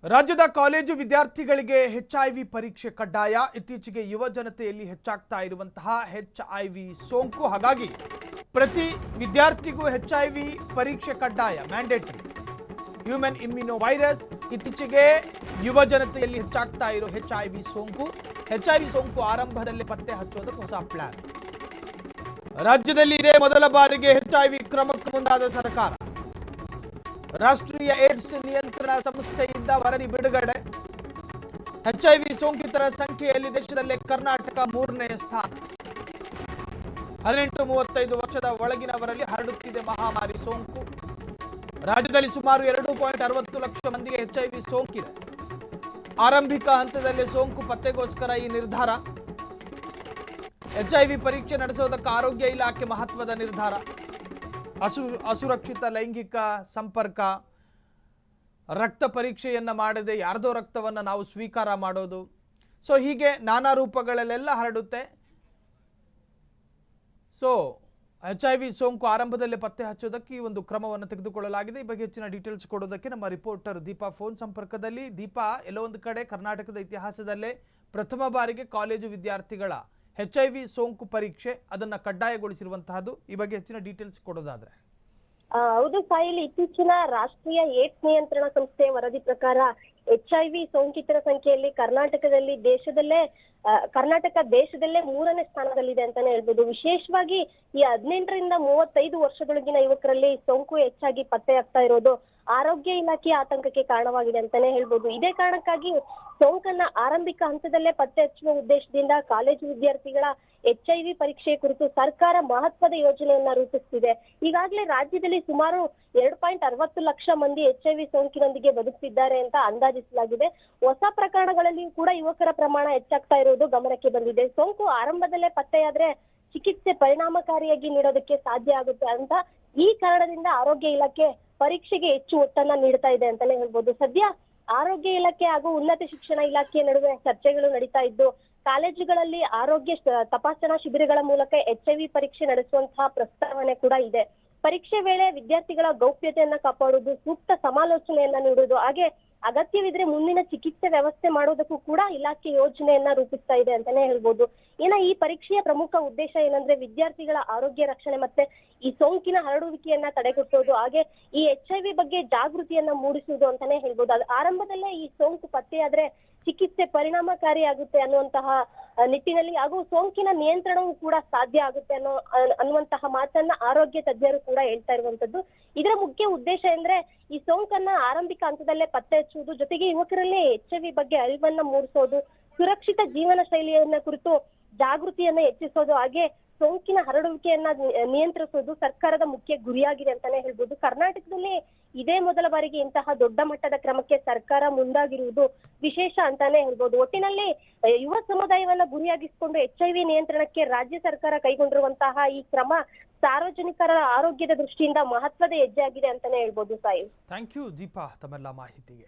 ರಾಜ್ಯದ ಕಾಲೇಜು ವಿದ್ಯಾರ್ಥಿಗಳಿಗೆ ಎಚ್ಐವಿ ಪರೀಕ್ಷೆ ಕಡ್ಡಾಯ. ಇತ್ತೀಚೆಗೆ ಯುವ ಜನತೆಯಲ್ಲಿ ಹೆಚ್ಚಾಗ್ತಾ ಇರುವಂತಹ ಎಚ್ಐವಿ ಸೋಂಕು, ಹಾಗಾಗಿ ಪ್ರತಿ ವಿದ್ಯಾರ್ಥಿಗೂ ಎಚ್ಐವಿ ಪರೀಕ್ಷೆ ಕಡ್ಡಾಯ, ಮ್ಯಾಂಡೇಟರಿ. ಹ್ಯೂಮನ್ ಇಮ್ಯುನೋ ವೈರಸ್ ಇತ್ತೀಚೆಗೆ ಯುವ ಜನತೆಯಲ್ಲಿ ಹೆಚ್ಚಾಗ್ತಾ ಇರೋ ಎಚ್ಐವಿ ಸೋಂಕು ಆರಂಭದಲ್ಲಿ ಪತ್ತೆ ಹಚ್ಚೋದಕ್ಕೆ ಹೊಸ ಪ್ಲಾನ್. ರಾಜ್ಯದಲ್ಲಿ ಇದೇ ಮೊದಲ ಬಾರಿಗೆ ಎಚ್ಐವಿ ಕ್ರಮಕ್ಕೆ ಮುಂದಾದ ಸರ್ಕಾರ. ರಾಷ್ಟ್ರೀಯ ಏಡ್ಸ್ ನಿಯಂತ್ರಣ ಸಂಸ್ಥೆಯಿಂದ ವರದಿ ಬಿಡುಗಡೆ. ಎಚ್ಐವಿ ಸೋಂಕಿತರ ಸಂಖ್ಯೆಯಲ್ಲಿ ದೇಶದಲ್ಲೇ ಕರ್ನಾಟಕ 3ನೇ ಸ್ಥಾನ. 18-35 ವರ್ಷದ ಒಳಗಿನವರಲ್ಲಿ ಹರಡುತ್ತಿದೆ ಮಹಾಮಾರಿ ಸೋಂಕು. ರಾಜ್ಯದಲ್ಲಿ ಸುಮಾರು 2.60 ಲಕ್ಷ ಮಂದಿಗೆ ಎಚ್ಐವಿ ಸೋಂಕಿದೆ. ಆರಂಭಿಕ ಹಂತದಲ್ಲೇ ಸೋಂಕು ಪತ್ತೆಗೋಸ್ಕರ ಈ ನಿರ್ಧಾರ. ಎಚ್ಐವಿ ಪರೀಕ್ಷೆ ನಡೆಸೋದಕ್ಕೆ ಆರೋಗ್ಯ ಇಲಾಖೆ ಮಹತ್ವದ ನಿರ್ಧಾರ. ಅಸುರಕ್ಷಿತ ಲೈಂಗಿಕ ಸಂಪರ್ಕ, ರಕ್ತ ಪರೀಕ್ಷೆಯನ್ನು ಮಾಡದೆ ಯಾರ್ದೋ ರಕ್ತವನ್ನು ನಾವು ಸ್ವೀಕಾರ ಮಾಡೋದು, ಸೊ ಹೀಗೆ ನಾನಾ ರೂಪಗಳಲ್ಲೆಲ್ಲ ಹರಡುತ್ತೆ. ಸೊ ಎಚ್ಐವಿ ಸೋಂಕು ಆರಂಭದಲ್ಲೇ ಪತ್ತೆ ಹಚ್ಚೋದಕ್ಕೆ ಈ ಒಂದು ಕ್ರಮವನ್ನು ತೆಗೆದುಕೊಳ್ಳಲಾಗಿದೆ. ಈ ಬಗ್ಗೆ ಹೆಚ್ಚಿನ ಡೀಟೇಲ್ಸ್ ಕೊಡೋದಕ್ಕೆ ನಮ್ಮ ರಿಪೋರ್ಟರ್ ದೀಪಾ ಫೋನ್ ಸಂಪರ್ಕದಲ್ಲಿ. ದೀಪಾ, ಎಲ್ಲೋ ಒಂದು ಕಡೆ ಕರ್ನಾಟಕದ ಇತಿಹಾಸದಲ್ಲೇ ಪ್ರಥಮ ಬಾರಿಗೆ ಕಾಲೇಜು ವಿದ್ಯಾರ್ಥಿಗಳ ಎಚ್ಐವಿ ಸೋಂಕು ಪರೀಕ್ಷೆ ಅದನ್ನ ಕಡ್ಡಾಯಗೊಳಿಸಿರುವಂತಹದ್ದು. ಈ ಬಗ್ಗೆ ಹೆಚ್ಚಿನ ಡೀಟೇಲ್ಸ್ ಕೊಡೋದಾದ್ರೆ. ಹೌದು ಸಾಯಿಲ್, ಇತ್ತೀಚಿನ ರಾಷ್ಟ್ರೀಯ ಏಡ್ಸ್ ನಿಯಂತ್ರಣ ಸಂಸ್ಥೆ ವರದಿ ಪ್ರಕಾರ ಎಚ್ಐವಿ ಸೋಂಕಿತರ ಸಂಖ್ಯೆಯಲ್ಲಿ ಕರ್ನಾಟಕ ದೇಶದಲ್ಲೇ 3ನೇ ಸ್ಥಾನದಲ್ಲಿದೆ ಅಂತಾನೆ ಹೇಳ್ಬೋದು. ವಿಶೇಷವಾಗಿ ಈ 18ರಿಂದ 35 ವರ್ಷದೊಳಗಿನ ಯುವಕರಲ್ಲಿ ಸೋಂಕು ಹೆಚ್ಚಾಗಿ ಪತ್ತೆಯಾಗ್ತಾ ಇರೋದು ಆರೋಗ್ಯ ಇಲಾಖೆಯ ಆತಂಕಕ್ಕೆ ಕಾರಣವಾಗಿದೆ ಅಂತಾನೆ ಹೇಳ್ಬೋದು. ಇದೇ ಕಾರಣಕ್ಕಾಗಿ ಸೋಂಕನ್ನ ಆರಂಭಿಕ ಹಂತದಲ್ಲೇ ಪತ್ತೆ ಹಚ್ಚುವ ಉದ್ದೇಶದಿಂದ ಕಾಲೇಜು ವಿದ್ಯಾರ್ಥಿಗಳ ಎಚ್ಐವಿ ಪರೀಕ್ಷೆ ಕುರಿತು ಸರ್ಕಾರ ಮಹತ್ವದ ಯೋಜನೆಯನ್ನ ರೂಪಿಸುತ್ತಿದೆ. ಈಗಾಗಲೇ ರಾಜ್ಯದಲ್ಲಿ ಸುಮಾರು 2.60 ಲಕ್ಷ ಮಂದಿ ಎಚ್ಐವಿ ಸೋಂಕಿನೊಂದಿಗೆ ಬದುಕುತ್ತಿದ್ದಾರೆ ಅಂತ ಅಂದಾಜಿಸಲಾಗಿದೆ. ಹೊಸ ಪ್ರಕರಣಗಳಲ್ಲಿ ಕೂಡ ಯುವಕರ ಪ್ರಮಾಣ ಹೆಚ್ಚಾಗ್ತಾ ಇರುವುದು ಗಮನಕ್ಕೆ ಬಂದಿದೆ. ಸೋಂಕು ಆರಂಭದಲ್ಲೇ ಪತ್ತೆಯಾದ್ರೆ ಚಿಕಿತ್ಸೆ ಪರಿಣಾಮಕಾರಿಯಾಗಿ ನೀಡೋದಕ್ಕೆ ಸಾಧ್ಯ ಆಗುತ್ತೆ ಅಂತ ಈ ಕಾರಣದಿಂದ ಆರೋಗ್ಯ ಇಲಾಖೆ ಪರೀಕ್ಷೆಗೆ ಹೆಚ್ಚು ಒತ್ತನ್ನ ನೀಡ್ತಾ ಇದೆ ಅಂತಾನೆ ಹೇಳ್ಬೋದು. ಸದ್ಯ ಆರೋಗ್ಯ ಇಲಾಖೆ ಹಾಗೂ ಉನ್ನತ ಶಿಕ್ಷಣ ಇಲಾಖೆಯ ನಡುವೆ ಚರ್ಚೆಗಳು ನಡೀತಾ ಇದ್ದು, ಕಾಲೇಜುಗಳಲ್ಲಿ ಆರೋಗ್ಯ ತಪಾಸಣಾ ಶಿಬಿರಗಳ ಮೂಲಕ ಎಚ್ಐವಿ ಪರೀಕ್ಷೆ ನಡೆಸುವಂತಹ ಪ್ರಸ್ತಾವನೆ ಕೂಡ ಇದೆ. ಪರೀಕ್ಷೆ ವೇಳೆ ವಿದ್ಯಾರ್ಥಿಗಳ ಗೌಪ್ಯತೆಯನ್ನ ಕಾಪಾಡುವುದು, ಸೂಕ್ತ ಸಮಾಲೋಚನೆಯನ್ನ ನೀಡುವುದು, ಹಾಗೆ ಅಗತ್ಯವಿದ್ರೆ ಮುಂದಿನ ಚಿಕಿತ್ಸೆ ವ್ಯವಸ್ಥೆ ಮಾಡೋದಕ್ಕೂ ಕೂಡ ಇಲಾಖೆ ಯೋಜನೆಯನ್ನ ರೂಪಿಸ್ತಾ ಇದೆ ಅಂತಾನೆ ಹೇಳ್ಬೋದು. ಈ ಪರೀಕ್ಷೆಯ ಪ್ರಮುಖ ಉದ್ದೇಶ ಏನಂದ್ರೆ ವಿದ್ಯಾರ್ಥಿಗಳ ಆರೋಗ್ಯ ರಕ್ಷಣೆ ಮತ್ತೆ ಈ ಸೋಂಕಿನ ಹರಡುವಿಕೆಯನ್ನ ತಡೆಗಟ್ಟೋದು, ಹಾಗೆ ಈ ಎಚ್ಐವಿ ಬಗ್ಗೆ ಜಾಗೃತಿಯನ್ನ ಮೂಡಿಸುವುದು ಅಂತಾನೆ ಹೇಳ್ಬೋದು. ಅದು ಆರಂಭದಲ್ಲೇ ಈ ಸೋಂಕು ಪತ್ತೆಯಾದ್ರೆ ಚಿಕಿತ್ಸೆ ಪರಿಣಾಮಕಾರಿಯಾಗುತ್ತೆ ಅನ್ನುವಂತಹ ನಿಟ್ಟಿನಲ್ಲಿ ಹಾಗೂ ಸೋಂಕಿನ ನಿಯಂತ್ರಣವೂ ಕೂಡ ಸಾಧ್ಯ ಆಗುತ್ತೆ ಅನ್ನುವಂತಹ ಮಾತನ್ನ ಆರೋಗ್ಯ ತಜ್ಞರು ಕೂಡ ಹೇಳ್ತಾ ಇರುವಂತದ್ದು. ಇದರ ಮುಖ್ಯ ಉದ್ದೇಶ ಅಂದ್ರೆ ಈ ಸೋಂಕನ್ನ ಆರಂಭಿಕ ಹಂತದಲ್ಲೇ ಪತ್ತೆ ಹಚ್ಚುವುದು, ಜೊತೆಗೆ ಯುವಕರಲ್ಲಿ ಎಚ್ಐವಿ ಬಗ್ಗೆ ಅರಿವನ್ನ ಮೂಡಿಸೋದು, ಸುರಕ್ಷಿತ ಜೀವನ ಶೈಲಿಯನ್ನ ಕುರಿತು ಜಾಗೃತಿಯನ್ನ ಹೆಚ್ಚಿಸೋದು, ಹಾಗೆ ಸೋಂಕಿನ ಹರಡುವಿಕೆಯನ್ನ ನಿಯಂತ್ರಿಸೋದು ಸರ್ಕಾರದ ಮುಖ್ಯ ಗುರಿಯಾಗಿದೆ ಅಂತಾನೆ ಹೇಳ್ಬೋದು. ಕರ್ನಾಟಕದಲ್ಲಿ ಇದೇ ಮೊದಲ ಬಾರಿಗೆ ಇಂತಹ ದೊಡ್ಡ ಮಟ್ಟದ ಕ್ರಮಕ್ಕೆ ಸರ್ಕಾರ ಮುಂದಾಗಿರುವುದು ವಿಶೇಷ ಅಂತಾನೆ ಹೇಳ್ಬೋದು. ಒಟ್ಟಿನಲ್ಲಿ ಯುವ ಸಮುದಾಯವನ್ನ ಗುರಿಯಾಗಿಸಿಕೊಂಡು ಎಚ್ಐವಿ ನಿಯಂತ್ರಣಕ್ಕೆ ರಾಜ್ಯ ಸರ್ಕಾರ ಕೈಗೊಂಡಿರುವಂತಹ ಈ ಕ್ರಮ ಸಾರ್ವಜನಿಕರ ಆರೋಗ್ಯದ ದೃಷ್ಟಿಯಿಂದ ಮಹತ್ವದ ಹೆಜ್ಜೆ ಆಗಿದೆ ಅಂತಾನೆ ಹೇಳ್ಬೋದು. ಸಾಯಿ, ಥ್ಯಾಂಕ್ ಯು ದೀಪಾ ತಮ್ಮೆಲ್ಲ ಮಾಹಿತಿಗೆ.